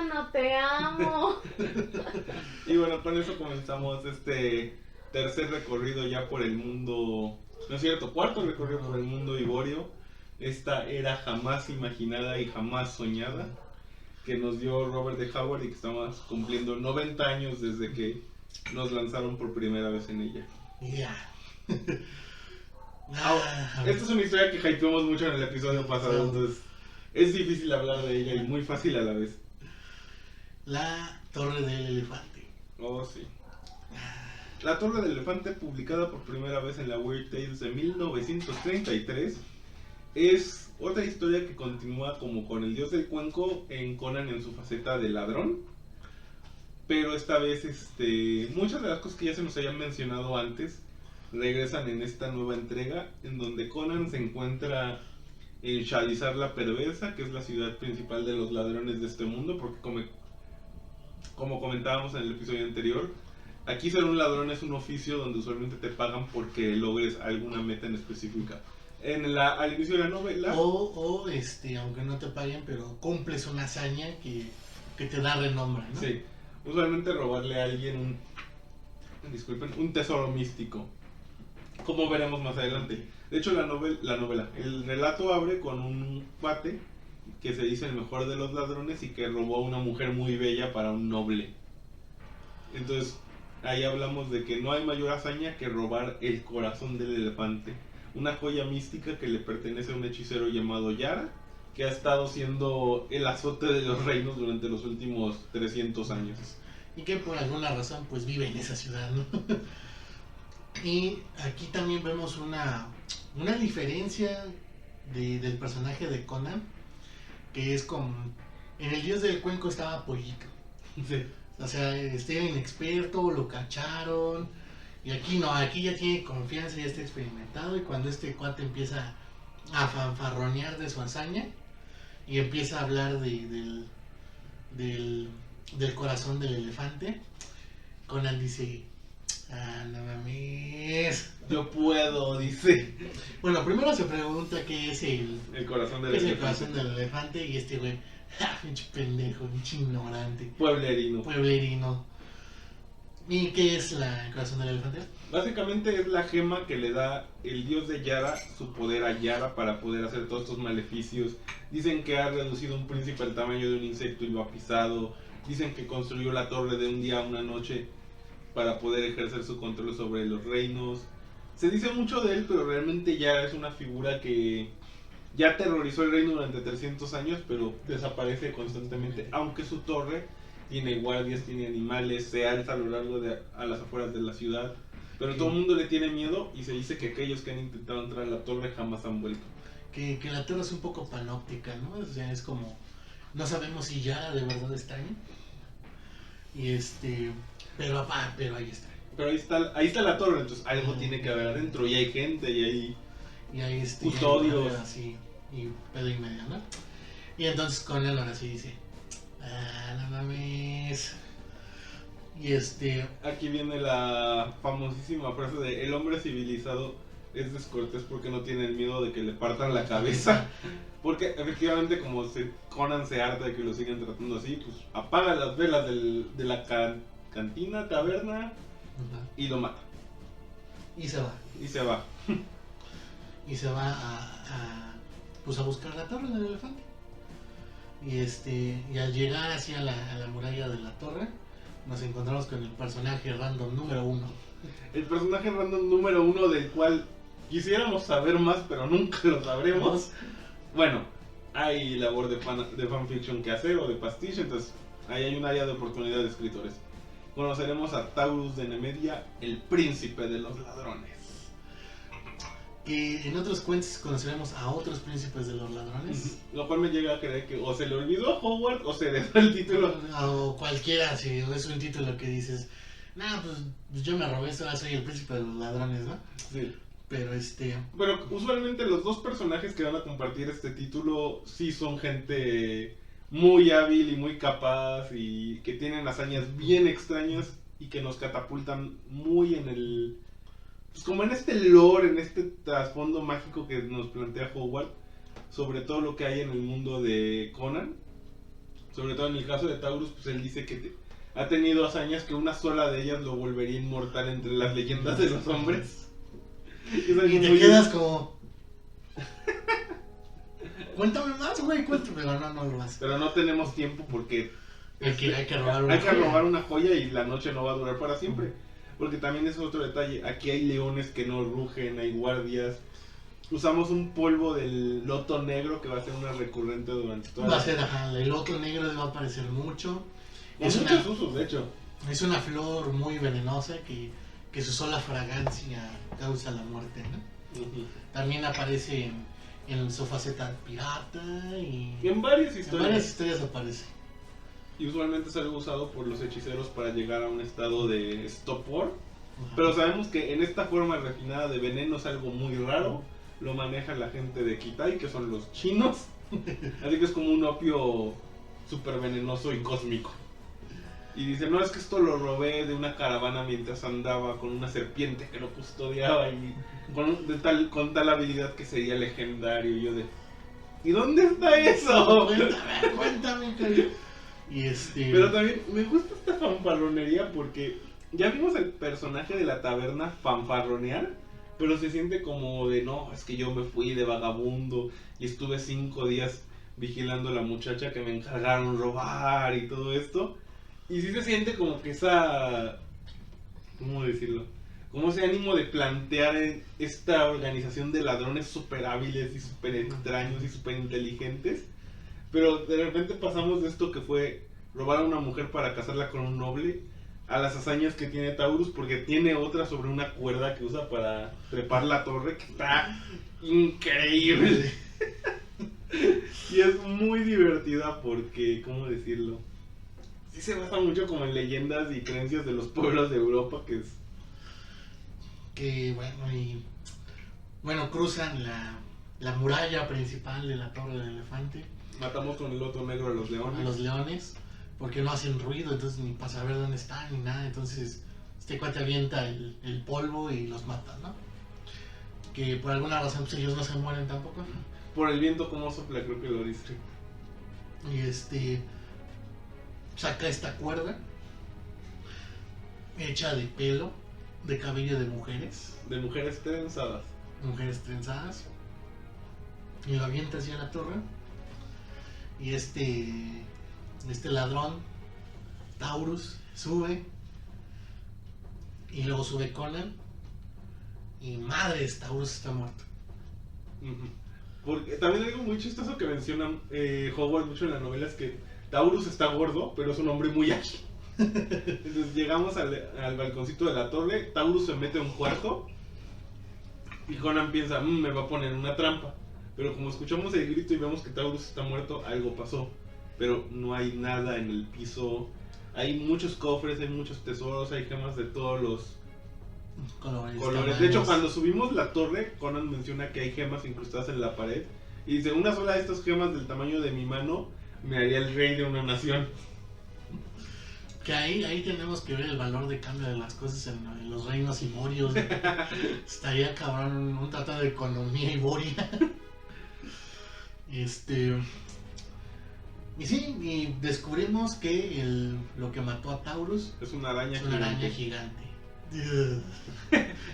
hermano, te amo. Y bueno, con eso comenzamos este tercer recorrido ya por el mundo, no es cierto, cuarto recorrido por el mundo Iborio. Esta era jamás imaginada y jamás soñada que nos dio Robert de Howard y que estamos cumpliendo 90 años desde que nos lanzaron por primera vez en ella. Ya. Esta es una historia que hypeamos mucho en el episodio pasado, entonces es difícil hablar de ella y muy fácil a la vez. La Torre del Elefante. Oh, sí. La Torre del Elefante, publicada por primera vez en la Weird Tales de 1933, es otra historia que continúa como con el dios del cuenco en Conan en su faceta de ladrón. Pero esta vez muchas de las cosas que ya se nos habían mencionado antes regresan en esta nueva entrega, en donde Conan se encuentra en Shalizar la Perversa, que es la ciudad principal de los ladrones de este mundo, porque como comentábamos en el episodio anterior, aquí ser un ladrón es un oficio donde usualmente te pagan porque logres alguna meta en específica. Al inicio de la novela... aunque no te paguen, pero cumples una hazaña que te da renombre, ¿no? Sí, usualmente robarle a alguien un tesoro místico, como veremos más adelante. De hecho, el relato abre con un cuate que se dice el mejor de los ladrones y que robó a una mujer muy bella para un noble. Entonces, ahí hablamos de que no hay mayor hazaña que robar el corazón del elefante, una joya mística que le pertenece a un hechicero llamado Yara, que ha estado siendo el azote de los reinos durante los últimos 300 años. Y que por alguna razón pues vive en esa ciudad, ¿no? Y aquí también vemos una diferencia del personaje de Conan, que es como... En el dios del cuenco estaba Pollito. Sí. O sea, era inexperto, lo cacharon. Y aquí no, aquí ya tiene confianza, ya está experimentado. Y cuando este cuate empieza a fanfarronear de su hazaña y empieza a hablar del corazón del elefante, Conan dice: no mames. Yo puedo, dice. Bueno, primero se pregunta qué es el corazón del ¿qué es el elefante. corazón del elefante? Y este güey, pinche pendejo, pinche ignorante, Pueblerino. ¿Y qué es el corazón del elefante? Básicamente es la gema que le da el dios de Yara su poder a Yara para poder hacer todos estos maleficios. Dicen que ha reducido un príncipe al tamaño de un insecto y lo ha pisado. Dicen que construyó la torre de un día a una noche para poder ejercer su control sobre los reinos. Se dice mucho de él, pero realmente Yara es una figura que ya aterrorizó el reino durante 300 años, pero desaparece constantemente, aunque su torre tiene guardias, tiene animales, se alza a lo largo a las afueras de la ciudad, pero todo el mundo le tiene miedo y se dice que aquellos que han intentado entrar a la torre jamás han vuelto. Que la torre es un poco panóptica, ¿no? O sea, es como, no sabemos si Yara de verdad está ahí. Y pero ahí está. Pero ahí está la torre, entonces algo tiene que haber adentro, y hay gente, y hay custodios. Así, y pedo y medio, ¿no? Y entonces Conan ahora sí dice: no mames. Y aquí viene la famosísima frase de: el hombre civilizado es descortés porque no tiene el miedo de que le partan la cabeza. Porque efectivamente, como Conan se harta de que lo siguen tratando así, pues apaga las velas de la cantina, taberna, y lo mata. Y se va. Y se va. Y se va a buscar la torre del elefante. Y al llegar hacia la muralla de la torre, nos encontramos con el personaje random número 1. El personaje random número 1 del cual quisiéramos saber más, pero nunca lo sabremos. Bueno, hay labor de fanfiction que hacer o de pastiche, entonces ahí hay un área de oportunidad de escritores. Conoceremos a Taurus de Nemedia, el príncipe de los ladrones. Que en otros cuentos conoceremos a otros príncipes de los ladrones. Lo cual me llega a creer que o se le olvidó a Howard o se le da el título. O cualquiera, si es un título que dices: pues yo me robé esto, ahora soy el príncipe de los ladrones, ¿no? Sí. Pero Pero usualmente los dos personajes que van a compartir este título sí son gente muy hábil y muy capaz y que tienen hazañas bien extrañas y que nos catapultan muy en el... Pues como en este lore, en este trasfondo mágico que nos plantea Howard sobre todo lo que hay en el mundo de Conan. Sobre todo en el caso de Taurus, pues él dice que ha tenido hazañas que una sola de ellas lo volvería inmortal entre las leyendas de los hombres. Y te quedas como... Cuéntame más, güey, cuéntame. Pero no lo hace. Pero no tenemos tiempo porque... hay que robar una joya y la noche no va a durar para siempre. Porque también es otro detalle. Aquí hay leones que no rugen, hay guardias. Usamos un polvo del loto negro que va a ser una recurrente durante toda va a ser, ajá, el loto negro va a aparecer mucho. Es muchos usos, de hecho. Es una flor muy venenosa que su sola fragancia causa la muerte, ¿no? También aparece en su faceta pirata y en varias historias. En varias historias aparece. Y usualmente es algo usado por los hechiceros para llegar a un estado de stopward. Pero sabemos que en esta forma refinada de veneno es algo muy raro. Lo maneja la gente de Kitai, que son los chinos. Así que es como un opio súper venenoso y cósmico. Y dice, no, es que esto lo robé de una caravana mientras andaba con una serpiente que lo custodiaba y con tal habilidad que sería legendario. Y yo de, ¿y dónde está eso? Cuéntame. Pero también me gusta esta fanfarronería porque ya vimos el personaje de la taberna fanfarronear, pero se siente como de, no, es que yo me fui de vagabundo y estuve 5 días vigilando a la muchacha que me encargaron robar y todo esto. Y sí se siente como que esa, ¿cómo decirlo? Como ese ánimo de plantear esta organización de ladrones súper hábiles y súper extraños y súper inteligentes. Pero de repente pasamos de esto que fue robar a una mujer para casarla con un noble a las hazañas que tiene Taurus, porque tiene otra sobre una cuerda que usa para trepar la torre que está increíble. Y es muy divertida porque, ¿cómo decirlo? Sí se basa mucho como en leyendas y creencias de los pueblos de Europa, que es... Bueno, cruzan la muralla principal de la Torre del Elefante. Matamos con el loto negro a los leones. Porque no hacen ruido, entonces ni para saber dónde están ni nada. Entonces este cuate avienta el polvo y los mata, ¿no? Que por alguna razón pues ellos no se mueren tampoco. Por el viento como sopla, creo que lo dice. Y saca esta cuerda hecha de pelo, de cabello de mujeres. De mujeres trenzadas. Mujeres trenzadas. Y lo avienta hacia la torre. Y este ladrón, Taurus, sube. Y luego sube Conan. Y madres, Taurus está muerto. Porque también algo muy chistoso que menciona Howard mucho en la novela es que Taurus está gordo, pero es un hombre muy ágil. Entonces llegamos al balconcito de la torre, Taurus se mete a un cuarto y Conan piensa, me va a poner una trampa. Pero como escuchamos el grito y vemos que Taurus está muerto, algo pasó. Pero no hay nada en el piso. Hay muchos cofres, hay muchos tesoros, hay gemas de todos los colores. De hecho, cuando subimos la torre, Conan menciona que hay gemas incrustadas en la pared. Y dice, una sola de estas gemas del tamaño de mi mano me haría el rey de una nación. Que ahí tenemos que ver el valor de cambio de las cosas en los reinos iborios. Estaría cabrón un tratado de economía iboria. Y sí, y descubrimos que lo que mató a Taurus es una araña gigante.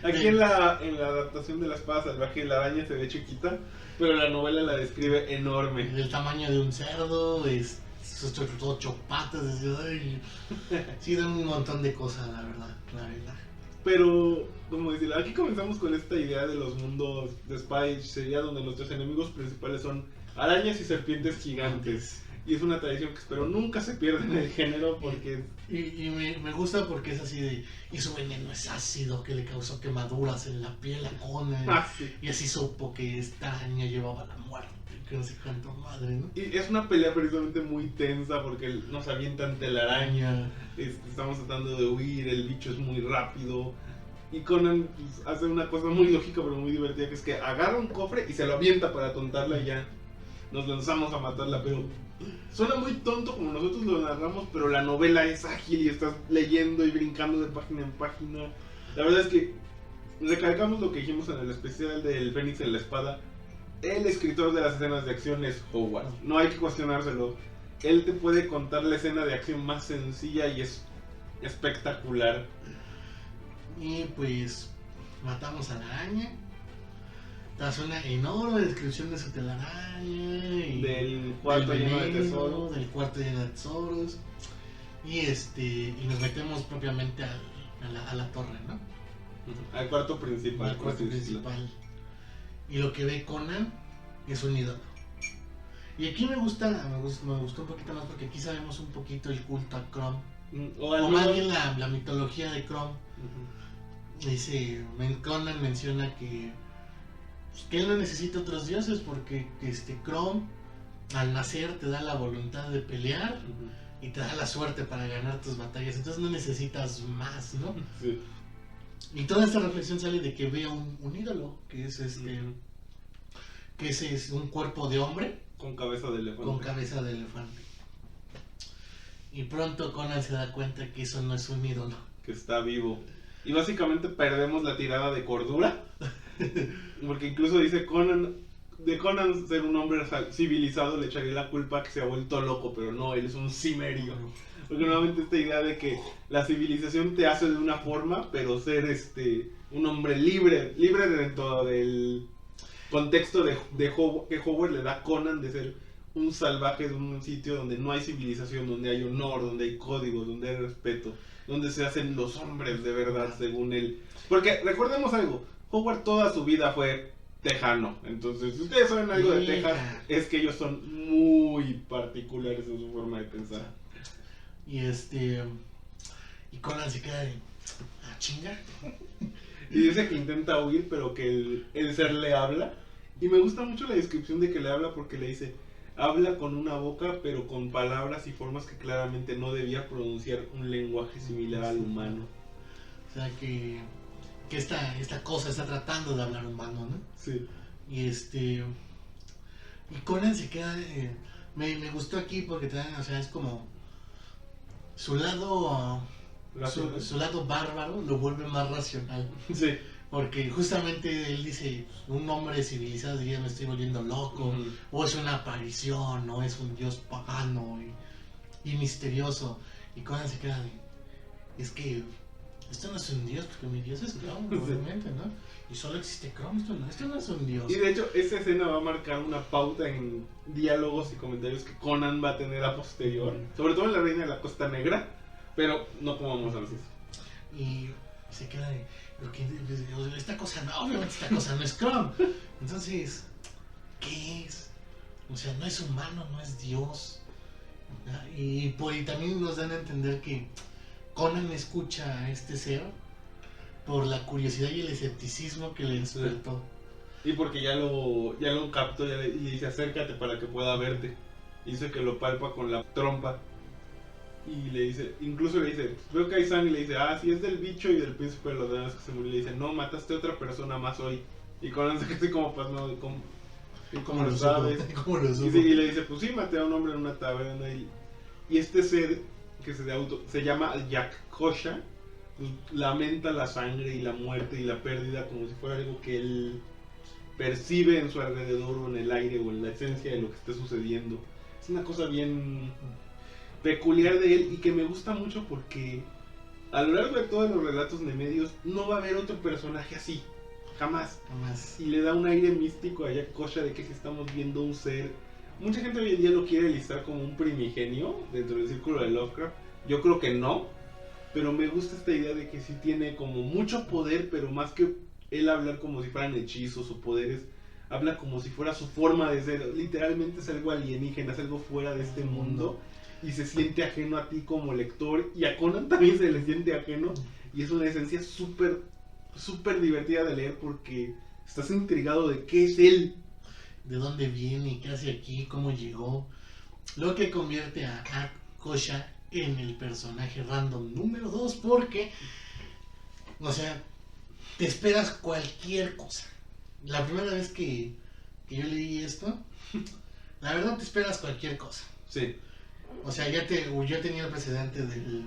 Aquí en la adaptación de La Espada Salvaje la araña se ve chiquita, pero la novela la describe enorme. Del tamaño de un cerdo, sus 8 patas, sí, dan un montón de cosas, la verdad. Pero, como decir, aquí comenzamos con esta idea de los mundos de espada y hechicería donde nuestros enemigos principales son arañas y serpientes gigantes. Y es una tradición que espero nunca se pierda en el género porque... Y me gusta porque es así de... Y su veneno es ácido que le causó quemaduras en la piel a Conan. Sí. Y así supo que esta araña llevaba la muerte. Que no sé cuánto madre, ¿no? Y es una pelea precisamente muy tensa porque nos avientan telaraña. Estamos tratando de huir, el bicho es muy rápido. Y Conan pues, hace una cosa muy lógica pero muy divertida, que es que agarra un cofre y se lo avienta para atontarla y ya nos lanzamos a matarla, pero suena muy tonto como nosotros lo narramos, pero la novela es ágil y estás leyendo y brincando de página en página. La verdad es que recalcamos lo que dijimos en el especial del Fénix en la Espada. El escritor de las escenas de acción es Howard, no hay que cuestionárselo. él te puede contar la escena de acción más sencilla y es espectacular. Y pues matamos a la araña. Das una enorme descripción de su telaraña y Del cuarto lleno de tesoros. Del cuarto lleno de tesoros. Y nos metemos propiamente a la torre, ¿no? Al cuarto principal. Al cuarto principal. Y lo que ve Conan es un ídolo. Y aquí me gustó un poquito más porque aquí sabemos un poquito el culto a Crom. O más bien la mitología de Crom. Dice, Conan menciona que él no necesita otros dioses porque Crom al nacer te da la voluntad de pelear y te da la suerte para ganar tus batallas, entonces no necesitas más, ¿no? Sí. Y toda esta reflexión sale de que ve un ídolo, que es que es un cuerpo de hombre con cabeza de elefante. Con cabeza de elefante. Y pronto Conan se da cuenta que eso no es un ídolo. Que está vivo. Y básicamente perdemos la tirada de cordura. Porque incluso dice Conan ser un hombre civilizado le echaría la culpa a que se ha vuelto loco, pero no, él es un cimerio. Porque nuevamente esta idea de que la civilización te hace de una forma, pero ser un hombre libre dentro del contexto que Howard le da a Conan de ser un salvaje de un sitio donde no hay civilización, donde hay honor, donde hay códigos, donde hay respeto, donde se hacen los hombres de verdad según él. Porque recordemos algo, Howard toda su vida fue tejano, entonces si ustedes saben algo de Texas es que ellos son muy particulares en su forma de pensar. Y Conan se queda de chinga. Y dice que intenta huir, pero que el ser le habla. Y me gusta mucho la descripción de que le habla porque le dice, habla con una boca, pero con palabras y formas que claramente no debía pronunciar un lenguaje similar al humano. O sea que esta cosa está tratando de hablar humano, ¿no? Sí. Y Conan se queda... me gustó aquí porque es como... Su lado bárbaro lo vuelve más racional. Sí. Porque justamente él dice, un hombre civilizado diría me estoy volviendo loco, o es una aparición, o es un dios pagano y misterioso. Y Conan se queda de, es que esto no es un dios, porque mi dios es Crom, obviamente, ¿no? Y solo existe Crom, esto no es un dios. Y de hecho, esa escena va a marcar una pauta en diálogos y comentarios que Conan va a tener a posterior, sobre todo en La Reina de la Costa Negra, pero no como vamos a decir. Y se queda de, porque esta cosa no, obviamente esta cosa no es Crom. Entonces, ¿qué es? O sea, no es humano, no es Dios. Y también nos dan a entender que Conan escucha a este ser por la curiosidad y el escepticismo que le despertó. Y porque ya lo captó y dice acércate para que pueda verte. Y dice que lo palpa con la trompa. Y le dice, incluso le dice, veo que hay sangre, y le dice, sí es del bicho y del príncipe de los dragones que se murió. Y le dice, no, mataste a otra persona más hoy. Y Conan se queda como pasmado, ¿cómo lo sabes? ¿Cómo lo supo? Y le dice, pues sí, maté a un hombre en una taberna. Y este ser que se llama Yak-Kosha, pues lamenta la sangre y la muerte y la pérdida como si fuera algo que él percibe en su alrededor o en el aire o en la esencia de lo que esté sucediendo. Es una cosa bien peculiar de él y que me gusta mucho porque a lo largo de todos los relatos nemedios no va a haber otro personaje así, jamás. Y le da un aire místico a Yak-Kosha de que estamos viendo un ser. Mucha gente hoy en día lo quiere listar como un primigenio dentro del círculo de Lovecraft. Yo creo que no, pero me gusta esta idea de que sí tiene como mucho poder, pero más que él hablar como si fueran hechizos o poderes, habla como si fuera su forma de ser. Literalmente es algo alienígena, es algo fuera de este mundo y se siente ajeno a ti como lector, y a Conan también se le siente ajeno, y es una esencia súper súper divertida de leer porque estás intrigado de qué es él, de dónde viene, qué hace aquí, cómo llegó, lo que convierte a Yak-Kosha en el personaje random número 2 porque, o sea, te esperas cualquier cosa. La primera vez que yo leí esto, la verdad te esperas cualquier cosa. Sí. O sea, yo tenía el precedente del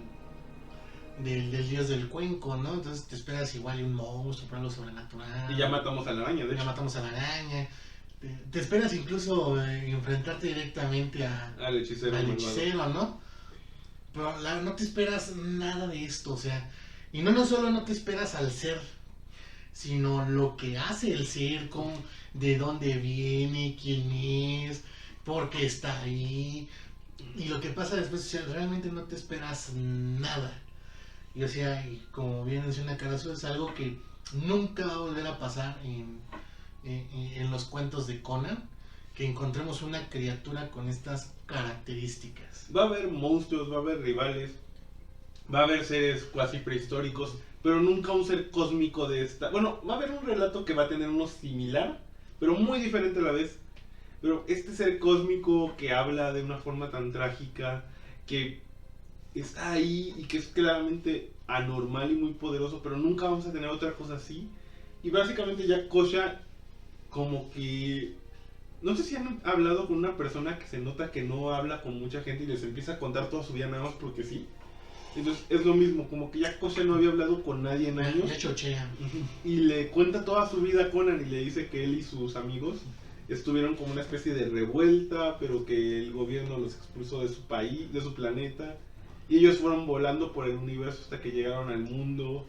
dios del cuenco, ¿no? Entonces te esperas igual un monstruo, algo sobrenatural. Y ya matamos a la araña, de hecho. Ya matamos a la araña. te esperas incluso enfrentarte directamente al hechicero. al hechicero, ¿no? Pero no te esperas nada de esto, o sea, y no solo no te esperas al ser, sino lo que hace el ser, de dónde viene, quién es, por qué está ahí, y lo que pasa después, o sea, realmente no te esperas nada. Y o sea, y como bien menciona Carazo, es algo que nunca va a volver a pasar en los cuentos de Conan, que encontremos una criatura con estas características. Va a haber monstruos, va a haber rivales, va a haber seres cuasi prehistóricos, pero nunca un ser cósmico de esta. Bueno, va a haber un relato que va a tener uno similar, pero muy diferente a la vez. Pero este ser cósmico que habla de una forma tan trágica, que está ahí y que es claramente anormal y muy poderoso, pero nunca vamos a tener otra cosa así. Y básicamente ya Kosha, como que... No sé si han hablado con una persona que se nota que no habla con mucha gente y les empieza a contar toda su vida nada más porque sí. Entonces es lo mismo, como que ya Kosha no había hablado con nadie en años. Ya chochea. Y le cuenta toda su vida a Conan y le dice que él y sus amigos estuvieron como una especie de revuelta, pero que el gobierno los expulsó de su país, de su planeta. Y ellos fueron volando por el universo hasta que llegaron al mundo.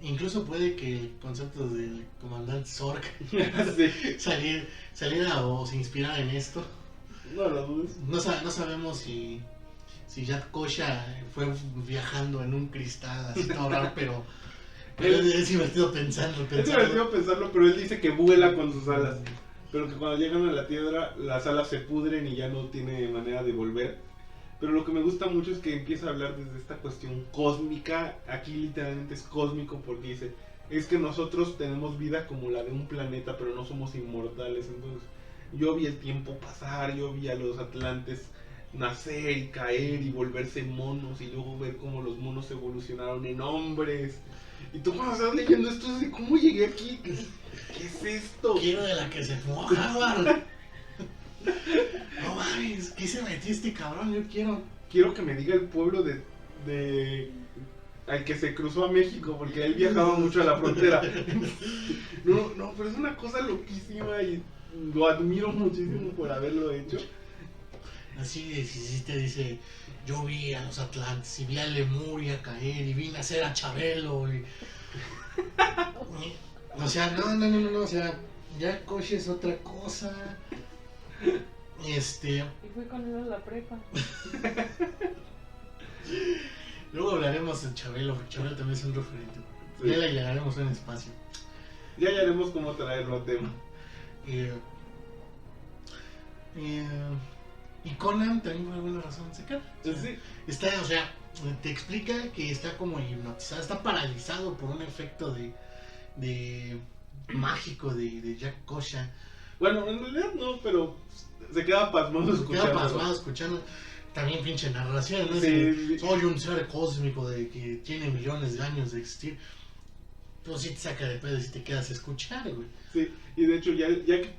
Incluso puede que el concepto del comandante Zork Sí. saliera o se inspirara en esto. No lo dudes. No sabemos si Jack Kosha fue viajando en un cristal así todo raro, pero es divertido pensarlo. Es divertido pensarlo, pero él dice que vuela con sus alas. Pero que cuando llegan a la Tierra, las alas se pudren y ya no tiene manera de volver. Pero lo que me gusta mucho es que empieza a hablar desde esta cuestión cósmica. Aquí literalmente es cósmico porque dice, es que nosotros tenemos vida como la de un planeta, pero no somos inmortales. Entonces yo vi el tiempo pasar, yo vi a los atlantes nacer y caer y volverse monos y luego ver cómo los monos evolucionaron en hombres. Y tú cuando estás leyendo esto es de cómo llegué aquí, ¿qué es esto? Quiero de la que se fumó Harvard. No mames, ¿qué se metió este cabrón? Yo Quiero que me diga el pueblo de al que se cruzó a México, porque él viajaba mucho a la frontera. No, pero es una cosa loquísima y lo admiro muchísimo por haberlo hecho. Así te dice, yo vi a los Atlantes y vi a Lemuria caer y vi nacer a Chabelo o sea, no, o sea, ya Kosha es otra cosa. Y fui con él a la prepa. Luego hablaremos de Chabelo, porque Chabelo también es un referente. Sí. Ya le llegaremos un espacio. Ya haremos cómo traerlo a tema. Y Conan también por alguna razón se queda. Sí. O sea, te explica que está como hipnotizado, está paralizado por un efecto de mágico de Jack Kosha. Bueno, en realidad no, pero se queda pasmado escuchando. También pinche narración, ¿no? Sí. Soy un ser cósmico que tiene millones de años de existir. Pues sí te saca de pedo si te quedas a escuchar, güey. Sí, y de hecho ya que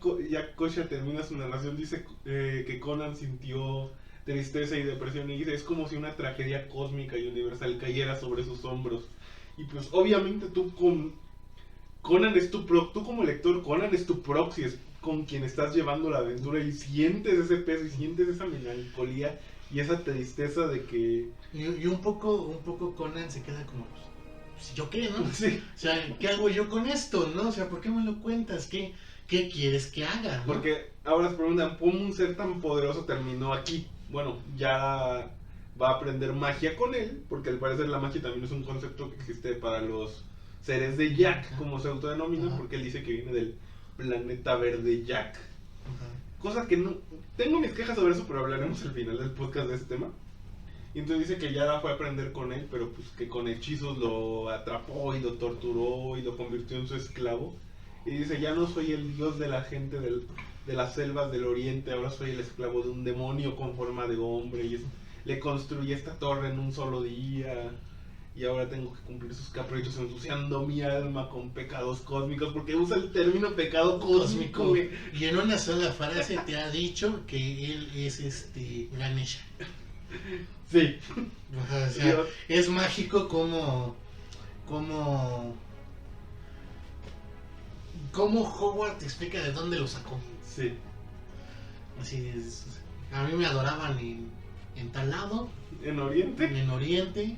Kosha termina su narración, dice que Conan sintió tristeza y depresión y dice, es como si una tragedia cósmica y universal cayera sobre sus hombros. Y pues obviamente Conan es tú como lector, Conan es tu proxy, es con quien estás llevando la aventura y sientes ese peso y sientes esa melancolía y esa tristeza de que... Y un poco Conan se queda como, pues, ¿yo qué, no? Sí. O sea, ¿qué hago yo con esto, no? O sea, ¿por qué me lo cuentas? ¿Qué quieres que haga, no? Porque ahora se preguntan, ¿cómo un ser tan poderoso terminó aquí? Bueno, ya va a aprender magia con él, porque al parecer la magia también es un concepto que existe para los seres de Jack, como se autodenominan, porque él dice que viene del planeta verde Jack. Cosa que no... Tengo mis quejas sobre eso, pero hablaremos al final del podcast de este tema. Y entonces dice que ya fue a aprender con él, pero pues que con hechizos lo atrapó y lo torturó y lo convirtió en su esclavo. Y dice, ya no soy el dios de la gente de las selvas del oriente, ahora soy el esclavo de un demonio con forma de hombre. Y le construí esta torre en un solo día. Y ahora tengo que cumplir sus caprichos ensuciando mi alma con pecados cósmicos, porque usa el término pecado cósmico, güey. Y en una sola frase te ha dicho que él es Ganesha. Sí. O sea, es mágico como cómo Howard te explica de dónde lo sacó. Sí. Así es. A mí me adoraban en tal lado, En Oriente. en Oriente,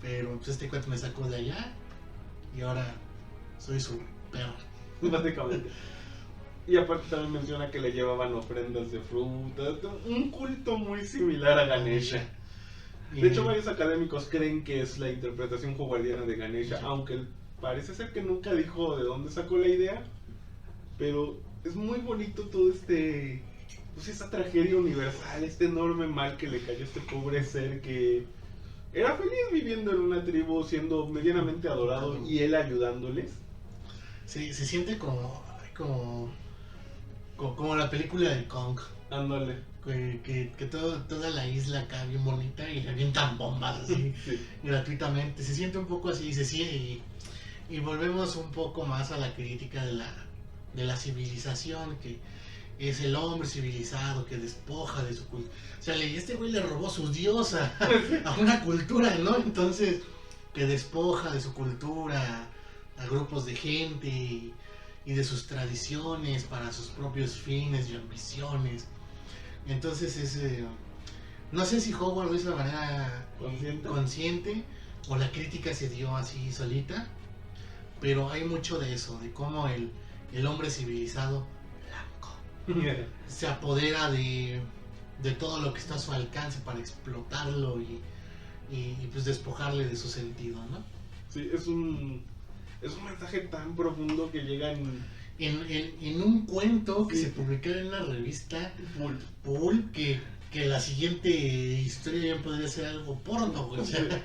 pero pues este cuento me sacó de allá y ahora soy su perro. Básicamente. Y aparte también menciona que le llevaban ofrendas de fruta, un culto muy similar a Ganesha. De hecho, varios académicos creen que es la interpretación howardiana de Ganesha, aunque parece ser que nunca dijo de dónde sacó la idea, pero es muy bonito todo pues esa tragedia universal, este enorme mal que le cayó a este pobre ser que era feliz viviendo en una tribu, siendo medianamente adorado y él ayudándoles. Sí, se siente como la película de Kong. Ándale. Que toda la isla acá bien bonita y le avientan bombas así Sí. gratuitamente. Se siente un poco así, y volvemos un poco más a la crítica de la civilización, que es el hombre civilizado que despoja de su cultura. O sea, este güey le robó su diosa a una cultura, ¿no? Entonces, que despoja de su cultura a grupos de gente y de sus tradiciones para sus propios fines y ambiciones. Entonces no sé si Howard lo hizo de manera consciente o la crítica se dio así solita, pero hay mucho de eso, de cómo el hombre civilizado blanco se apodera de todo lo que está a su alcance para explotarlo y pues despojarle de su sentido, ¿no? Sí, es un mensaje tan profundo que llega en un cuento que se publicó en la revista Pulp, que la siguiente historia bien podría ser algo porno, güey. O sea,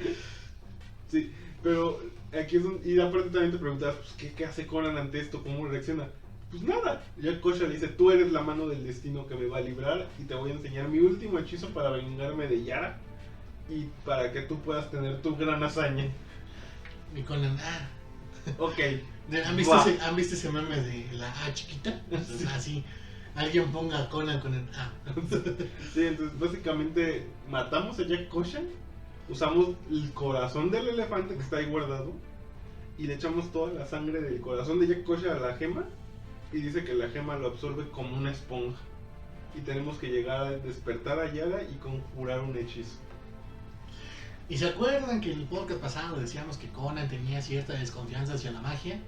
sí, pero aquí y aparte también te preguntas, pues, ¿qué hace Conan ante esto? ¿Cómo reacciona? Pues nada, ya Kosha le dice, tú eres la mano del destino que me va a librar y te voy a enseñar mi último hechizo para vengarme de Yara y para que tú puedas tener tu gran hazaña. Y Conan, ok. ¿Han visto ese meme de la A chiquita? Entonces, así, alguien ponga a Conan con el A. Sí, entonces básicamente matamos a Jack Kosha, usamos el corazón del elefante que está ahí guardado y le echamos toda la sangre del corazón de Jack Kosha a la gema y dice que la gema lo absorbe como una esponja y tenemos que llegar a despertar a Yara y conjurar un hechizo. ¿Y se acuerdan que en el podcast pasado decíamos que Conan tenía cierta desconfianza hacia la magia?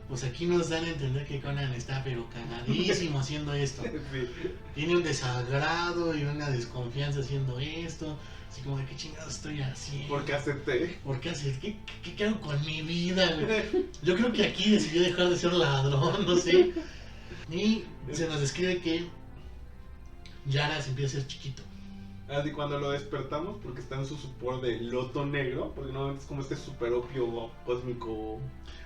Pues aquí nos dan a entender que Conan está pero cagadísimo haciendo esto. Sí. Tiene un desagrado y una desconfianza haciendo esto. Así como de qué chingados estoy haciendo. ¿Por qué acepté? ¿Por qué hacer? ¿Qué hago con mi vida, güey? Yo creo que aquí decidió dejar de ser ladrón, no sé. Y se nos describe que Yara se empieza a ser chiquito. Así cuando lo despertamos, porque está en su sopor de loto negro, porque no es como este super opio cósmico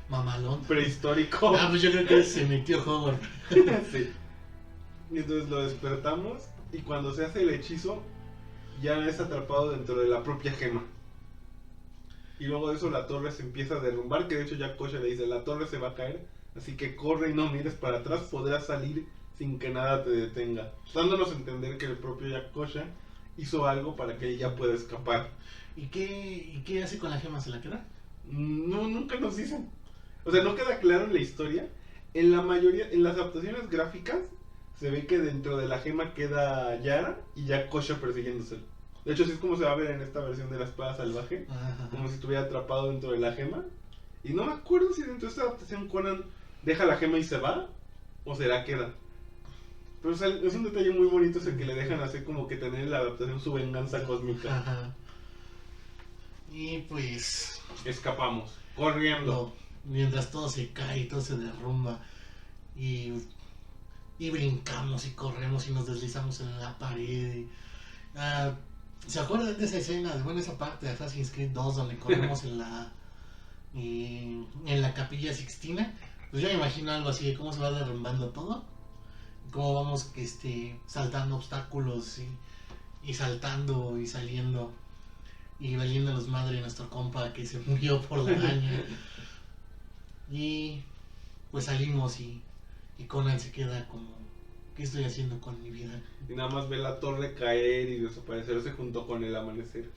Mamalón. prehistórico. Pues yo creo que se metió Howard. Sí. Y entonces lo despertamos y cuando se hace el hechizo ya es atrapado dentro de la propia gema. Y luego de eso la torre se empieza a derrumbar, que de hecho ya Kosha le dice, la torre se va a caer, así que corre y no mires para atrás, podrás salir sin que nada te detenga. Dándonos a entender que el propio Jack Kosha hizo algo para que ella pueda escapar. ¿Y qué hace con la gema? ¿Se la queda? No, nunca nos dicen. O sea, no queda claro en la historia. En la mayoría, en las adaptaciones gráficas, se ve que dentro de la gema queda Yara y Jack Kosha persiguiéndose. De hecho, así es como se va a ver en esta versión de la espada salvaje. Ajá. Como si estuviera atrapado dentro de la gema. Y no me acuerdo si dentro de esta adaptación Conan deja la gema y se va, o se la queda. Pero o sea, es un detalle muy bonito, es el que le dejan hacer como que tener en la adaptación su venganza cósmica. Ajá. Y pues Escapamos, corriendo. mientras todo se cae, todo se derrumba y brincamos y corremos y nos deslizamos en la pared. ¿Se acuerdan de esa escena, bueno, esa parte de Assassin's Creed 2 donde corremos en la Capilla Sixtina? Pues yo me imagino algo así de cómo se va derrumbando todo, cómo vamos saltando obstáculos y saltando y saliendo y valiéndonos madre nuestro compa que se murió por la araña. Y pues salimos y Conan se queda como, ¿qué estoy haciendo con mi vida? Y nada más ve la torre caer y desaparecerse junto con el amanecer.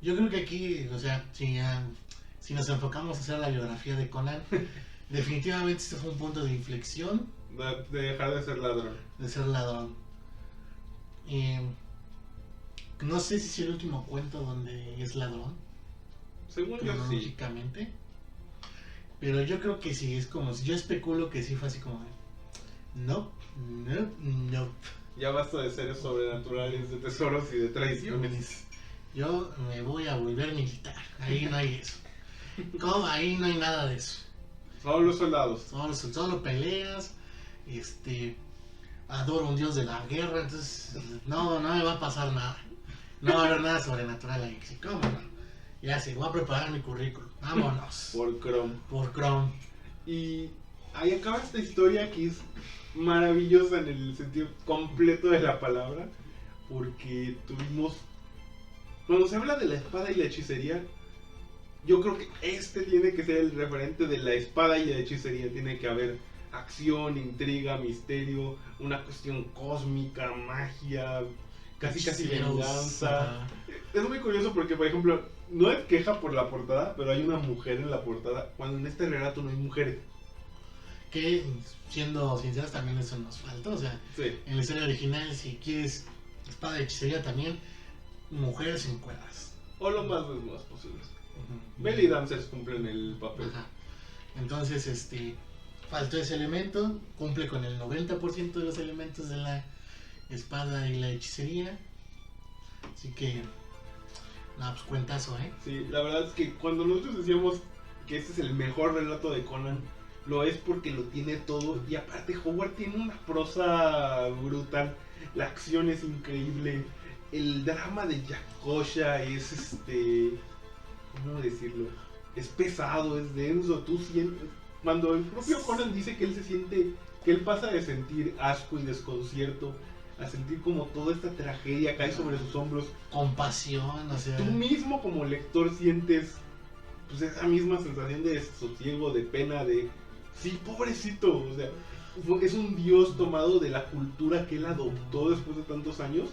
Yo creo que aquí, o sea, si nos enfocamos a hacer la biografía de Conan, definitivamente este fue un punto de inflexión. De dejar de ser ladrón. De ser ladrón. No sé si es el último cuento donde es ladrón. Según yo sí. Cronológicamente. Pero yo creo que sí, es como... Yo especulo que sí fue así como... No. Ya basta de seres sobrenaturales, de tesoros y de traiciones. Yo me voy a volver militar. Ahí no hay eso. ¿Cómo? Ahí no hay nada de eso. Solo los soldados. Solo peleas. Adoro un dios de la guerra. Entonces, no me va a pasar nada. No va a haber nada sobrenatural ahí. ¿Cómo no? Ya sé, voy a preparar mi currículum. Vámonos. Por Chrome. Y ahí acaba esta historia que es maravillosa en el sentido completo de la palabra. Porque tuvimos... Cuando se habla de la espada y la hechicería, yo creo que tiene que ser el referente de la espada y la hechicería. Tiene que haber acción, intriga, misterio, una cuestión cósmica, magia, casi venganza. Es muy curioso porque, por ejemplo, no es queja por la portada, pero hay una mujer en la portada, cuando en este relato no hay mujeres. Que, siendo sinceros, también eso nos falta. O sea, sí. En la historia original, si quieres espada y hechicería, también mujeres encueradas. O lo más posibles. Belly Dancers cumplen el papel. Ajá. Entonces, faltó ese elemento, cumple con el 90% de los elementos de la espada y la hechicería. Así que, pues cuentazo, Sí, la verdad es que cuando nosotros decíamos que este es el mejor relato de Conan, lo es porque lo tiene todo. Y aparte, Howard tiene una prosa brutal. La acción es increíble. El drama de Yakosha es ¿cómo decirlo? Es pesado, es denso. Tú sientes. Cuando el propio Conan dice que él se siente, que él pasa de sentir asco y desconcierto a sentir como toda esta tragedia cae sobre sus hombros. Compasión, o sea. Tú mismo como lector sientes pues esa misma sensación de desasosiego, de pena, de sí, pobrecito, o sea, es un dios tomado de la cultura que él adoptó después de tantos años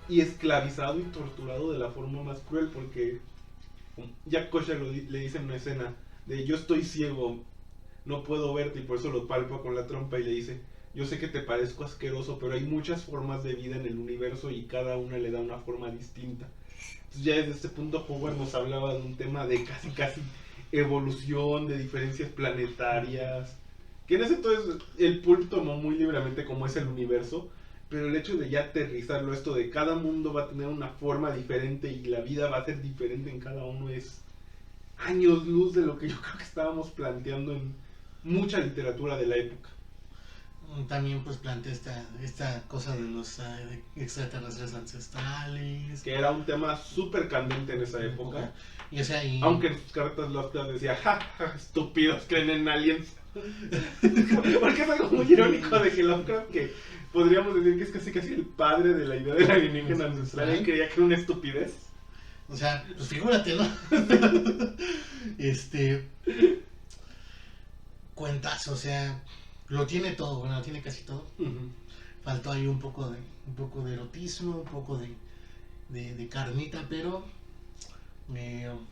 y esclavizado y torturado de la forma más cruel, porque Jack Kosha le dice en una escena de yo estoy ciego, no puedo verte y por eso lo palpa con la trompa y le dice yo sé que te parezco asqueroso, pero hay muchas formas de vida en el universo y cada una le da una forma distinta. Entonces ya desde este punto Howard nos hablaba de un tema de casi evolución, de diferencias planetarias, que en ese entonces el pulp tomó muy libremente como es el universo, pero el hecho de ya aterrizarlo, esto de cada mundo va a tener una forma diferente y la vida va a ser diferente en cada uno, es años luz de lo que yo creo que estábamos planteando en mucha literatura de la época. También pues plantea esta cosa de los extraterrestres ancestrales, que era un tema súper candente en esa época. Y, o sea, aunque en sus cartas Lovecraft decía ja, estúpidos, creen en aliens. Porque es algo muy irónico de que Lovecraft, que podríamos decir que es casi el padre de la idea de la alienígena ancestral, y creía que era una estupidez. O sea, pues figúrate, ¿no? Cuentazo, o sea, lo tiene todo, bueno, lo tiene casi todo. Faltó ahí un poco de erotismo, un poco de carnita, pero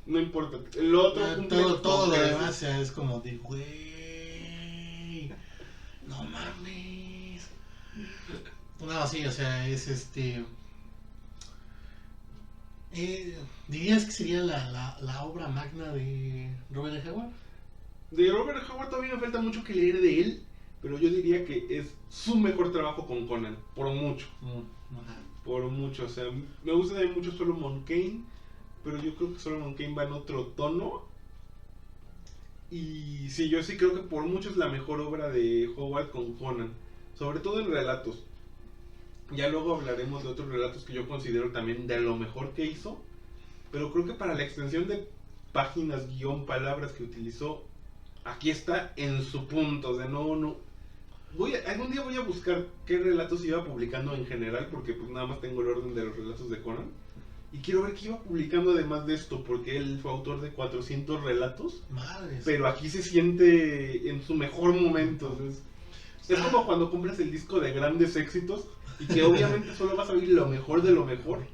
no importa. Lo otro todo lo demás, o sea, es como de güey, no mames. No, sí, o sea, es ¿dirías que sería la obra magna de Robert E. Howard? De Robert E. Howard todavía me falta mucho que leer de él, pero yo diría que es su mejor trabajo con Conan, por mucho. Por mucho, o sea, me gusta también mucho Solomon Kane, pero yo creo que Solomon Kane va en otro tono. Y sí, yo sí creo que por mucho es la mejor obra de Howard con Conan, sobre todo en relatos. Ya luego hablaremos de otros relatos que yo considero también de lo mejor que hizo, pero creo que para la extensión de páginas, guión, palabras que utilizó, aquí está en su punto. O sea, algún día voy a buscar qué relatos iba publicando en general, porque pues nada más tengo el orden de los relatos de Conan. Y quiero ver qué iba publicando además de esto, porque él fue autor de 400 relatos. Madre. Pero aquí se siente en su mejor momento. Es como cuando compras el disco de grandes éxitos y que obviamente solo vas a oír lo mejor de lo mejor.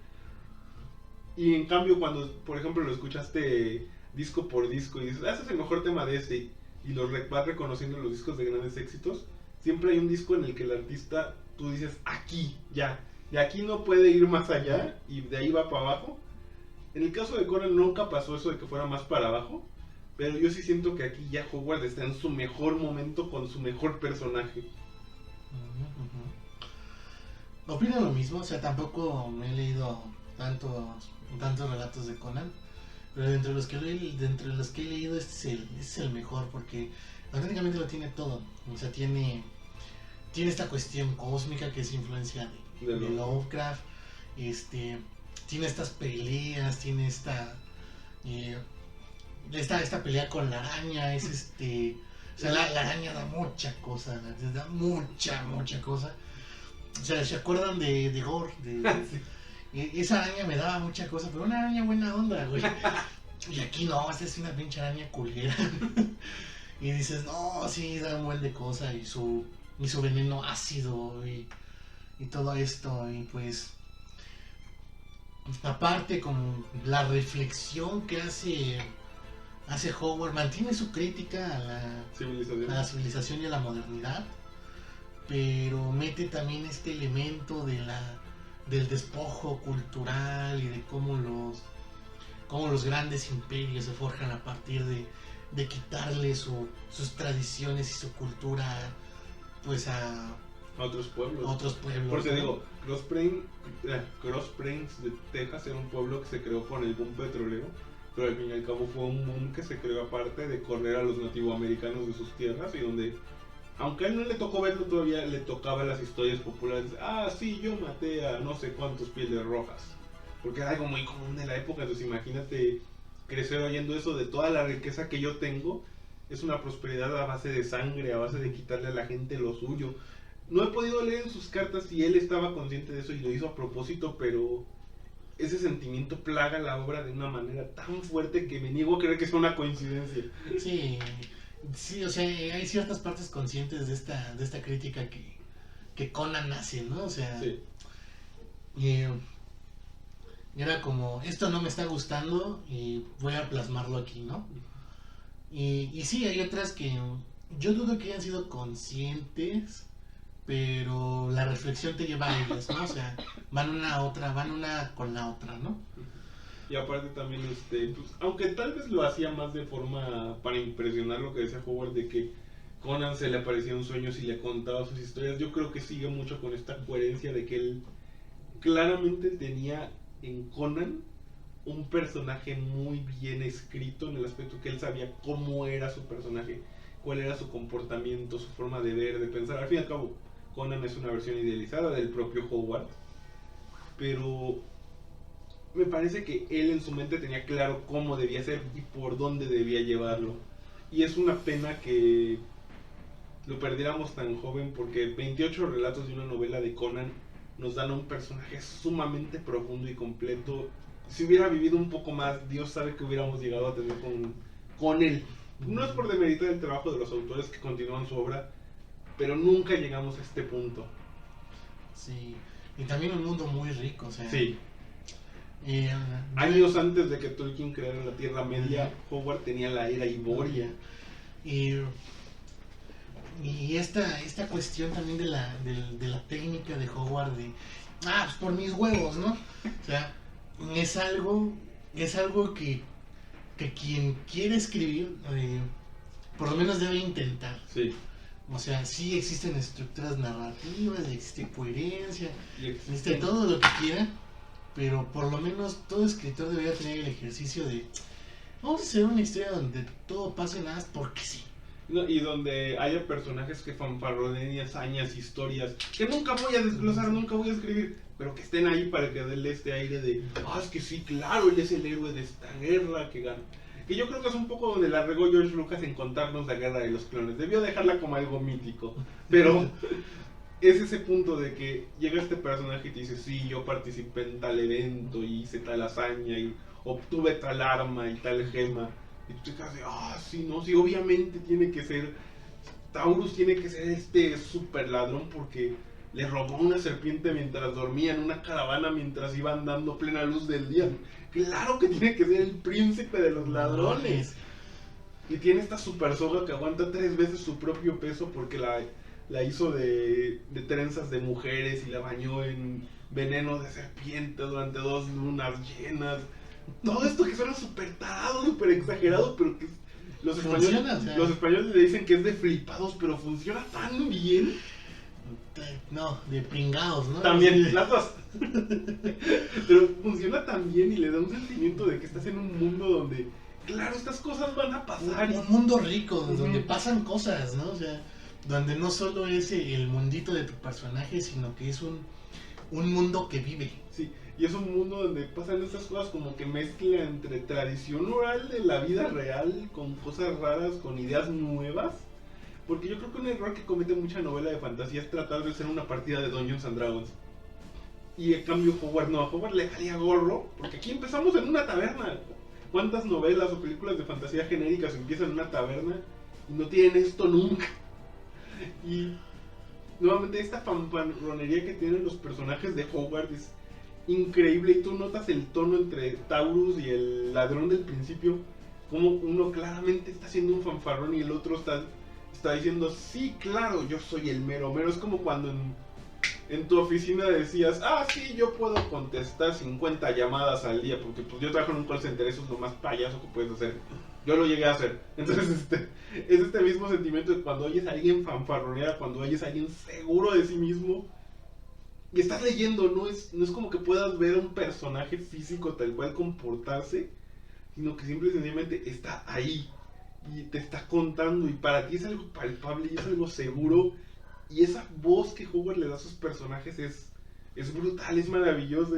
Y en cambio cuando, por ejemplo, lo escuchaste disco por disco y dices, ese es el mejor tema de ese, y vas reconociendo los discos de grandes éxitos, siempre hay un disco en el que el artista, tú dices, aquí, ya, de aquí no puede ir más allá y de ahí va para abajo. En el caso de Conan nunca pasó eso de que fuera más para abajo, pero yo sí siento que aquí ya Howard está en su mejor momento con su mejor personaje. Opino lo mismo, o sea, tampoco me he leído tantos relatos de Conan, pero de entre los que he leído este es el mejor, porque auténticamente lo tiene todo. O sea, tiene esta cuestión cósmica que es influencia de Lovecraft, tiene estas peleas, tiene esta pelea con la araña, o sea, la araña da mucha cosa, da mucha cosa. O sea, ¿se acuerdan de Gore? Esa araña me daba mucha cosa, pero una araña buena onda, güey. Y aquí no, esta es una pinche araña culera. Y dices, no, sí, da un buen de cosas, y su veneno ácido, y todo esto, y pues... Aparte, con la reflexión que hace Howard, mantiene su crítica a la civilización y a la modernidad, pero mete también este elemento del despojo cultural y de cómo los grandes imperios se forjan a partir de quitarle sus tradiciones y su cultura, pues a otros pueblos. Porque ¿no? Digo, Cross Plains de Texas era un pueblo que se creó con el boom petrolero, pero al fin y al cabo fue un boom que se creó aparte de correr a los nativoamericanos de sus tierras, y donde, aunque a él no le tocó verlo todavía, le tocaba las historias populares. Ah, sí, yo maté a no sé cuántos pieles rojas, porque era algo muy común de la época. Entonces imagínate crecer oyendo eso de toda la riqueza que yo tengo. Es una prosperidad a base de sangre, a base de quitarle a la gente lo suyo. No he podido leer en sus cartas si él estaba consciente de eso y lo hizo a propósito, pero ese sentimiento plaga la obra de una manera tan fuerte que me niego a creer que sea una coincidencia. Sí, o sea, hay ciertas partes conscientes de esta crítica que Conan hace, ¿no? O sea, sí. Era como, esto no me está gustando y voy a plasmarlo aquí, ¿no? Y sí, hay otras que yo dudo que hayan sido conscientes, pero la reflexión te lleva a ellas, ¿no? O sea, van una con la otra, ¿no? Y aparte también, pues, aunque tal vez lo hacía más de forma para impresionar, lo que decía Howard, de que Conan se le aparecía un sueño si le contaba sus historias, yo creo que sigue mucho con esta coherencia de que él claramente tenía en Conan un personaje muy bien escrito, en el aspecto que él sabía cómo era su personaje, cuál era su comportamiento, su forma de ver, de pensar. Al fin y al cabo, Conan es una versión idealizada del propio Howard, pero me parece que él en su mente tenía claro cómo debía ser y por dónde debía llevarlo. Y es una pena que lo perdiéramos tan joven, porque 28 relatos de una novela de Conan nos dan un personaje sumamente profundo y completo. Si hubiera vivido un poco más, Dios sabe que hubiéramos llegado a tener con él. No es por demeritar el trabajo de los autores que continúan su obra, pero nunca llegamos a este punto. Sí, y también un mundo muy rico, o sea. Sí. Años antes de que Tolkien creara la Tierra Media, Howard tenía la era Iboria. Y esta cuestión también de la técnica de Howard de, pues por mis huevos, ¿no? O sea, es algo que quien quiere escribir, por lo menos debe intentar. Sí. O sea, sí existen estructuras narrativas, existe coherencia, existe todo lo que quiera, pero por lo menos todo escritor debería tener el ejercicio de, vamos a hacer una historia donde todo pase nada más porque sí. No, y donde haya personajes que fanfarroneen hazañas, historias que nunca voy a desglosar, nunca voy a escribir, pero que estén ahí para que denle este aire de, es que sí, claro, él es el héroe de esta guerra que gana. Que yo creo que es un poco donde la regó George Lucas en contarnos la Guerra de los Clones. Debió dejarla como algo mítico, pero es ese punto de que llega este personaje y te dice, sí, yo participé en tal evento y hice tal hazaña y obtuve tal arma y tal gema. Y tú te quedas de, sí, no, sí, obviamente tiene que ser, Taurus tiene que ser este super ladrón porque le robó una serpiente mientras dormía en una caravana mientras iba andando plena luz del día. Claro que tiene que ser el príncipe de los ladrones. Y tiene esta super soga que aguanta 3 veces su propio peso porque la hizo de trenzas de mujeres y la bañó en veneno de serpiente durante 2 lunas llenas. Todo esto que suena súper tarado, súper exagerado, pero que los españoles le dicen que es de flipados, pero funciona tan bien. No, de pringados, ¿no? También, las dos. Pero funciona tan bien y le da un sentimiento de que estás en un mundo donde, claro, estas cosas van a pasar. Un mundo rico, donde pasan cosas, ¿no? O sea, donde no solo es el mundito de tu personaje, sino que es un mundo que vive. Sí, y es un mundo donde pasan estas cosas como que mezcla entre tradición oral de la vida real con cosas raras, con ideas nuevas. Porque yo creo que un error que comete mucha novela de fantasía es tratar de hacer una partida de Dungeons and Dragons. Y en cambio Howard no, a Howard le haría gorro, porque aquí empezamos en una taberna. ¿Cuántas novelas o películas de fantasía genéricas empiezan en una taberna y no tienen esto nunca? Y nuevamente esta fanfarronería que tienen los personajes de Howard es increíble, y tú notas el tono entre Taurus y el ladrón del principio, como uno claramente está haciendo un fanfarrón y el otro está diciendo, sí, claro, yo soy el mero mero. Es como cuando en tu oficina decías, sí, yo puedo contestar 50 llamadas al día, porque pues yo trabajo en un call center, eso es lo más payaso que puedes hacer. Yo lo llegué a hacer. Entonces es este mismo sentimiento de cuando oyes a alguien fanfarronear, cuando oyes a alguien seguro de sí mismo y estás leyendo. No es como que puedas ver a un personaje físico tal cual comportarse, sino que simple y sencillamente está ahí y te está contando, y para ti es algo palpable y es algo seguro. Y esa voz que Howard le da a sus personajes es brutal, es maravillosa,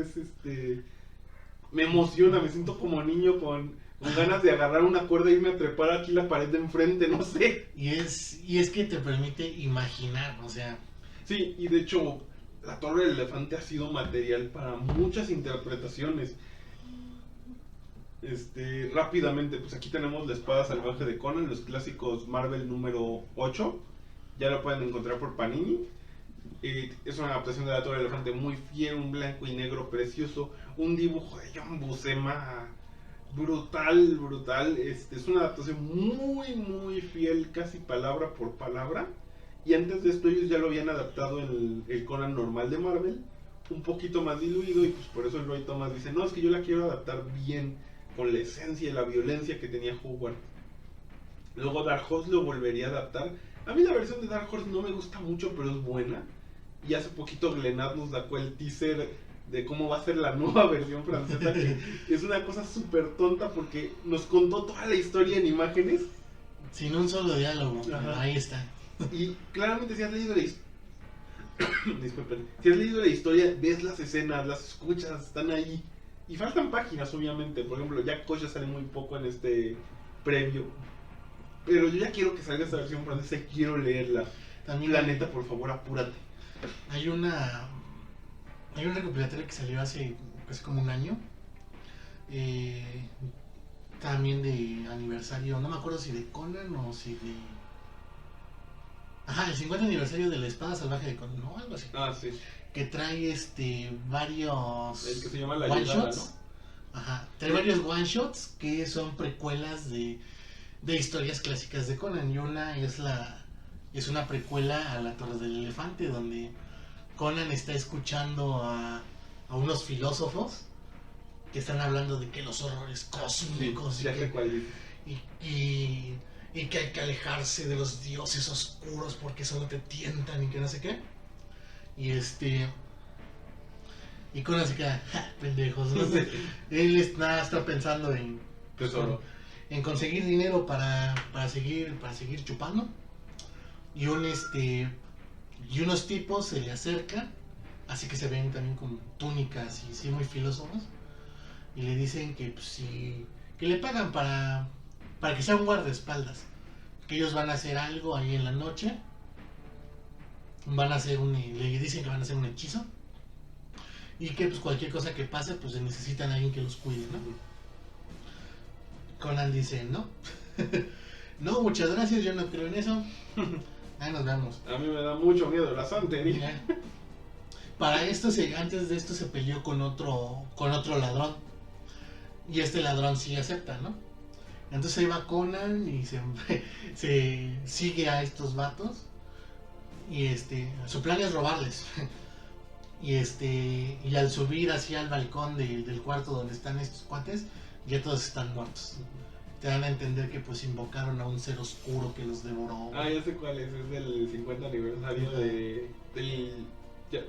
me emociona, me siento como niño con ganas de agarrar una cuerda e irme a trepar aquí la pared de enfrente, no sé. Y es que te permite imaginar, o sea. Sí, y de hecho, La Torre del Elefante ha sido material para muchas interpretaciones. Rápidamente, pues aquí tenemos La Espada Salvaje de Conan, los clásicos Marvel número 8. Ya lo pueden encontrar por Panini. Es una adaptación de La Torre del Elefante muy fiel, un blanco y negro precioso, un dibujo de John Buscema brutal. Es una adaptación muy fiel, casi palabra por palabra. Y antes de esto ellos ya lo habían adaptado en el Conan normal de Marvel, un poquito más diluido, y pues por eso el Roy Thomas dice, no, es que yo la quiero adaptar bien, con la esencia y la violencia que tenía Howard. Luego Dark Horse lo volvería a adaptar. A mí la versión de Dark Horse no me gusta mucho, pero es buena. Y hace poquito Glenad nos sacó el teaser de cómo va a ser la nueva versión francesa, que es una cosa súper tonta porque nos contó toda la historia en imágenes. Sin un solo diálogo, ahí está. Y claramente si has leído si has leído la historia, ves las escenas, las escuchas, están ahí. Y faltan páginas, obviamente. Por ejemplo, Jack Koch ya sale muy poco en este previo. Pero yo ya quiero que salga esta versión francesa y quiero leerla. También la neta, por favor, apúrate. Hay un recopilatorio que salió hace como un año. También de aniversario, no me acuerdo si de Conan o si de... el 50 aniversario de La Espada Salvaje de Conan, ¿no? Algo así. Sí. Que trae varios el que se llama La one Llegada, shots, ¿no? Trae varios one shots que son precuelas de historias clásicas de Conan, y una es una precuela a La Torre del Elefante, donde Conan está escuchando a unos filósofos que están hablando de que los horrores cósmicos y que hay que alejarse de los dioses oscuros porque solo te tientan y que no sé qué. Y Conan se queda, pendejos, no sé. Él está pensando en tesoro, en conseguir dinero para seguir chupando. Y unos tipos se le acercan, así que se ven también con túnicas y sí, muy filósofos, y le dicen que pues, que le pagan para que sea un guardaespaldas, que ellos van a hacer algo ahí en la noche. Le dicen que van a hacer un hechizo y que pues cualquier cosa que pase pues necesitan a alguien que los cuide, ¿no? Conan dice, no, no, muchas gracias, yo no creo en eso. Ahí nos vemos. A mí me da mucho miedo la santería. Para esto, antes de esto se peleó con otro ladrón, y este ladrón sí acepta, ¿no? Entonces ahí va Conan y se sigue a estos vatos. Y su plan es robarles. Y al subir hacia el balcón del cuarto donde están estos cuates, ya todos están muertos. Te dan a entender que pues invocaron a un ser oscuro que los devoró. Ah, ya sé cuál es del 50 aniversario del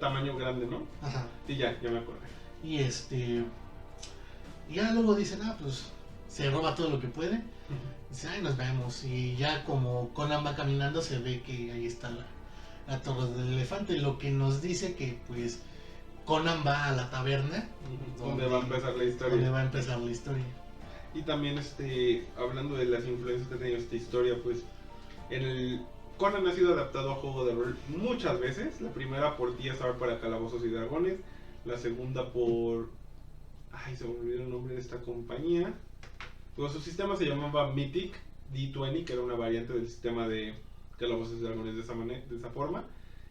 tamaño grande, ¿no? Ajá. Sí, ya me acordé. Y ya luego dicen, pues se roba todo lo que puede. Dice, ay, nos vemos. Y ya como Conan va caminando, se ve que ahí está la torre del elefante. Lo que nos dice que pues Conan va a la taberna. Donde va a empezar la historia. Donde va a empezar la historia. Y también hablando de las influencias que ha tenido esta historia, pues Conan ha sido adaptado a juego de rol muchas veces. La primera por TSR para Calabozos y Dragones. La segunda por... Ay, se me olvidó el nombre de esta compañía. Pues su sistema se llamaba Mythic D20, que era una variante del sistema de Calabozos y Dragones de esa forma.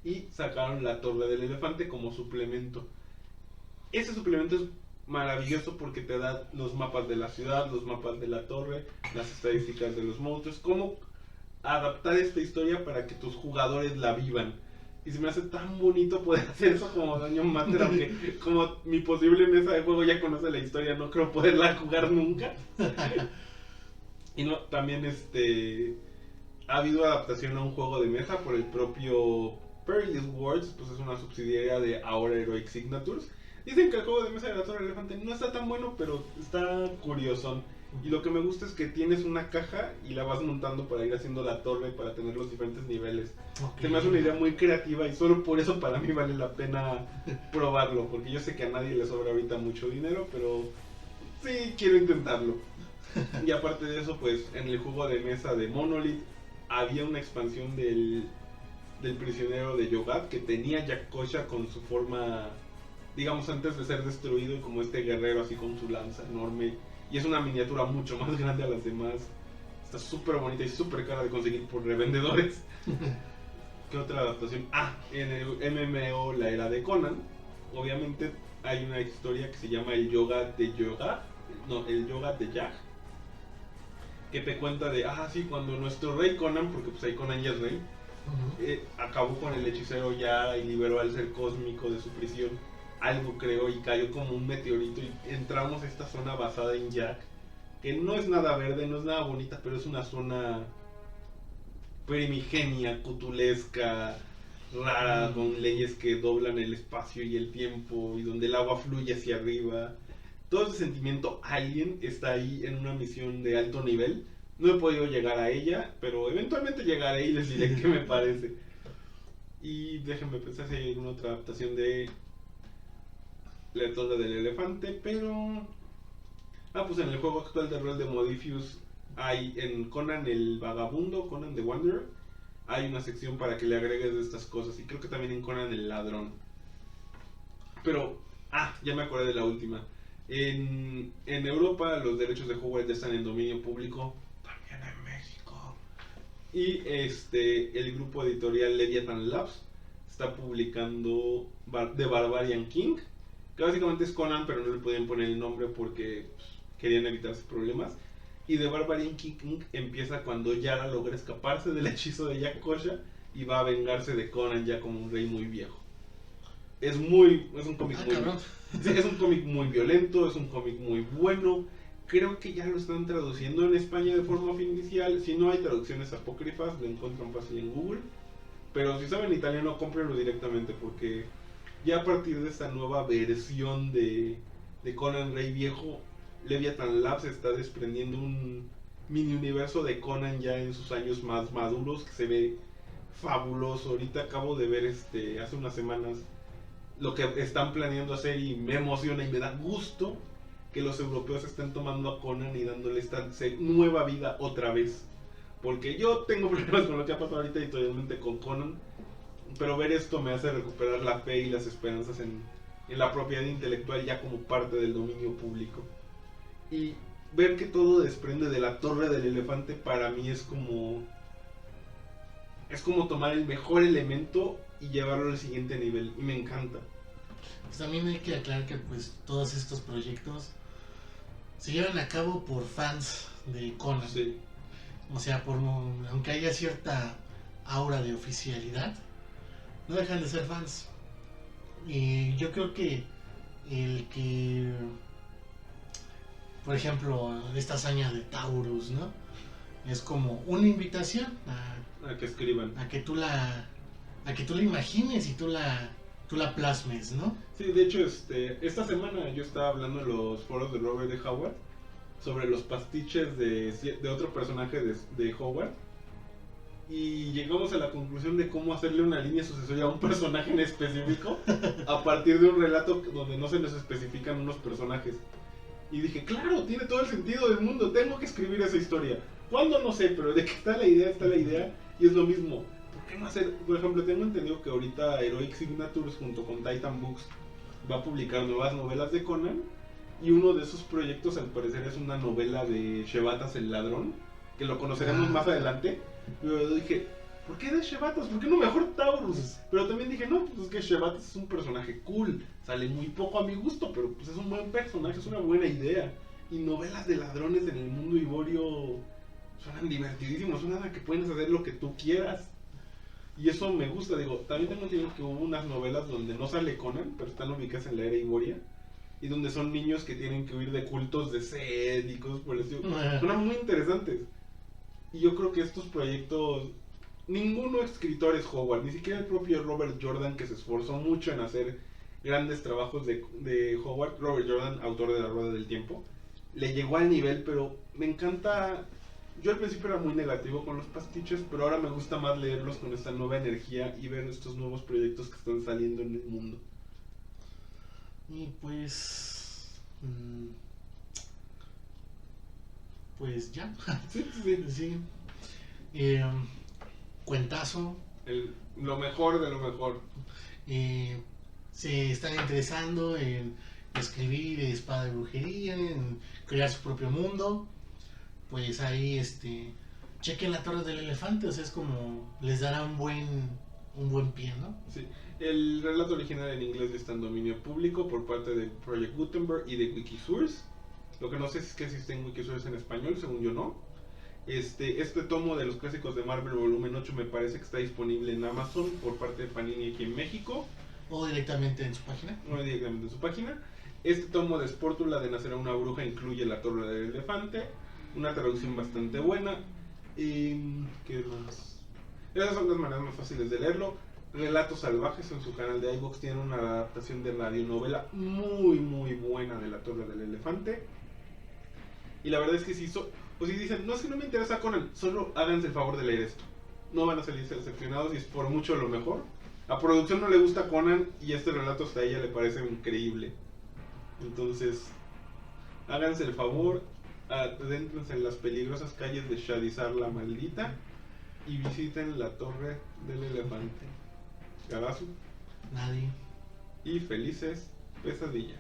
Y sacaron la Torre del Elefante como suplemento. Ese suplemento es maravilloso porque te da los mapas de la ciudad, los mapas de la torre, las estadísticas de los monstruos, cómo adaptar esta historia para que tus jugadores la vivan. Y se me hace tan bonito poder hacer eso como Dungeon Master, aunque como mi posible mesa de juego ya conoce la historia, no creo poderla jugar nunca. Y no, también ha habido adaptación a un juego de mesa por el propio Perilous Words, pues es una subsidiaria de ahora Heroic Signatures. Dicen que el juego de mesa de la Torre del Elefante no está tan bueno, pero está curioso. Y lo que me gusta es que tienes una caja y la vas montando para ir haciendo la torre para tener los diferentes niveles. Okay. Se me hace una idea muy creativa y solo por eso para mí vale la pena probarlo, porque yo sé que a nadie le sobra ahorita mucho dinero, pero sí quiero intentarlo. Y aparte de eso, pues en el juego de mesa de Monolith había una expansión del prisionero de Yogad que tenía Yakosha con su forma, digamos, antes de ser destruido, como este guerrero así con su lanza enorme. Y es una miniatura mucho más grande a las demás. Está súper bonita y súper cara de conseguir por revendedores. ¿Qué otra adaptación? En el MMO La Era de Conan, obviamente hay una historia que se llama el Yoga de Yag, que te cuenta de, sí, cuando nuestro rey Conan, porque pues ahí Conan ya es rey, acabó con el hechicero ya y liberó al ser cósmico de su prisión. Algo creó y cayó como un meteorito y entramos a esta zona basada en Jack, que no es nada verde, no es nada bonita, pero es una zona primigenia, cutulesca, rara, con leyes que doblan el espacio y el tiempo y donde el agua fluye hacia arriba. Todo ese sentimiento alien está ahí en una misión de alto nivel. No he podido llegar a ella, pero eventualmente llegaré y les diré qué me parece. Y déjenme pensar si hay alguna otra adaptación de La Torre del Elefante, pero... pues en el juego actual de rol de Modifius hay en Conan el Vagabundo, Conan the Wanderer, hay una sección para que le agregues de estas cosas, y creo que también en Conan el Ladrón. Pero, ya me acordé de la última. En Europa los derechos de juego ya están en dominio público, también en México. Y el grupo editorial Leviathan Labs está publicando The Barbarian King, que básicamente es Conan, pero no le podían poner el nombre porque querían evitarse problemas. Y The Barbarian King empieza cuando Yara logra escaparse del hechizo de Yakosha y va a vengarse de Conan ya como un rey muy viejo. Es un cómic es un cómic muy violento, es un cómic muy bueno. Creo que ya lo están traduciendo en España de forma oficial. Si no hay traducciones apócrifas, lo encuentran fácil en Google. Pero si saben italiano, cómprenlo directamente, porque ya a partir de esta nueva versión de Conan Rey Viejo, Leviathan Labs está desprendiendo un mini universo de Conan ya en sus años más maduros, que se ve fabuloso. Ahorita acabo de ver hace unas semanas lo que están planeando hacer y me emociona y me da gusto que los europeos estén tomando a Conan y dándole esta nueva vida otra vez. Porque yo tengo problemas con lo que ha pasado ahorita editorialmente con Conan, pero ver esto me hace recuperar la fe y las esperanzas en la propiedad intelectual ya como parte del dominio público. Y ver que todo desprende de la Torre del Elefante para mí es como tomar el mejor elemento y llevarlo al siguiente nivel, y me encanta. Pues también hay que aclarar que pues todos estos proyectos se llevan a cabo por fans de Conan. Sí. O sea, aunque haya cierta aura de oficialidad, no dejan de ser fans. Y yo creo que el que, por ejemplo, esta hazaña de Taurus, ¿no? Es como una invitación A que escriban. a que tú la imagines y tú la plasmes, ¿no? Sí, de hecho, esta semana yo estaba hablando en los foros de Robert E. Howard sobre los pastiches de otro personaje de Howard. Y llegamos a la conclusión de cómo hacerle una línea sucesoria a un personaje en específico a partir de un relato donde no se nos especifican unos personajes. Y dije, claro, tiene todo el sentido del mundo, tengo que escribir esa historia. ¿Cuándo? No sé, pero de que está la idea, y es lo mismo. ¿Por qué no hacer? Por ejemplo, tengo entendido que ahorita Heroic Signatures junto con Titan Books va a publicar nuevas novelas de Conan. Y uno de esos proyectos al parecer es una novela de Shevatas el ladrón, que lo conoceremos más adelante. Pero dije, ¿por qué de Shevatas? ¿Por qué no mejor Taurus? Pero también dije, no, pues es que Shevatas es un personaje cool. Sale muy poco a mi gusto, pero pues es un buen personaje, es una buena idea. Y novelas de ladrones en el mundo iborio suenan divertidísimos, suenan a que puedes hacer lo que tú quieras. Y eso me gusta, digo, también tengo entendido que hubo unas novelas donde no sale Conan, pero están ubicadas en la era iboria. Y donde son niños que tienen que huir de cultos de sed y cosas por el estilo. Suenan muy interesantes. Y yo creo que estos proyectos, ninguno escritor es Howard, ni siquiera el propio Robert Jordan, que se esforzó mucho en hacer grandes trabajos de Howard. Robert Jordan, autor de La Rueda del Tiempo, le llegó al nivel, pero me encanta. Yo al principio era muy negativo con los pastiches, pero ahora me gusta más leerlos con esta nueva energía y ver estos nuevos proyectos que están saliendo en el mundo. Y pues pues ya. Sí. Cuentazo. Lo mejor de lo mejor. Se están interesando en escribir espada de brujería, en crear su propio mundo, pues ahí chequen la Torre del Elefante, o sea, es como les dará un buen pie, ¿no? Sí. El relato original en inglés está en dominio público por parte de Project Gutenberg y de Wikisource. Lo que no sé es que existe en Wikisource en español, según yo no. Este tomo de los clásicos de Marvel volumen 8 me parece que está disponible en Amazon por parte de Panini aquí en México. O directamente en su página. O directamente en su página. Este tomo de Spórtula de Nacer a una Bruja incluye la Torre del Elefante. Una traducción bastante buena. ¿Qué más? Esas son las maneras más fáciles de leerlo. Relatos Salvajes en su canal de iVoox tiene una adaptación de radionovela muy muy buena de la Torre del Elefante. Y la verdad es que si dicen, no es que no me interesa Conan, solo háganse el favor de leer esto. No van a salir decepcionados y es por mucho lo mejor. A producción no le gusta Conan y este relato hasta a ella le parece increíble. Entonces, háganse el favor, adéntrense en las peligrosas calles de Shadizar la Maldita y visiten la Torre del Elefante. Gabasu. Nadie. Y felices pesadillas.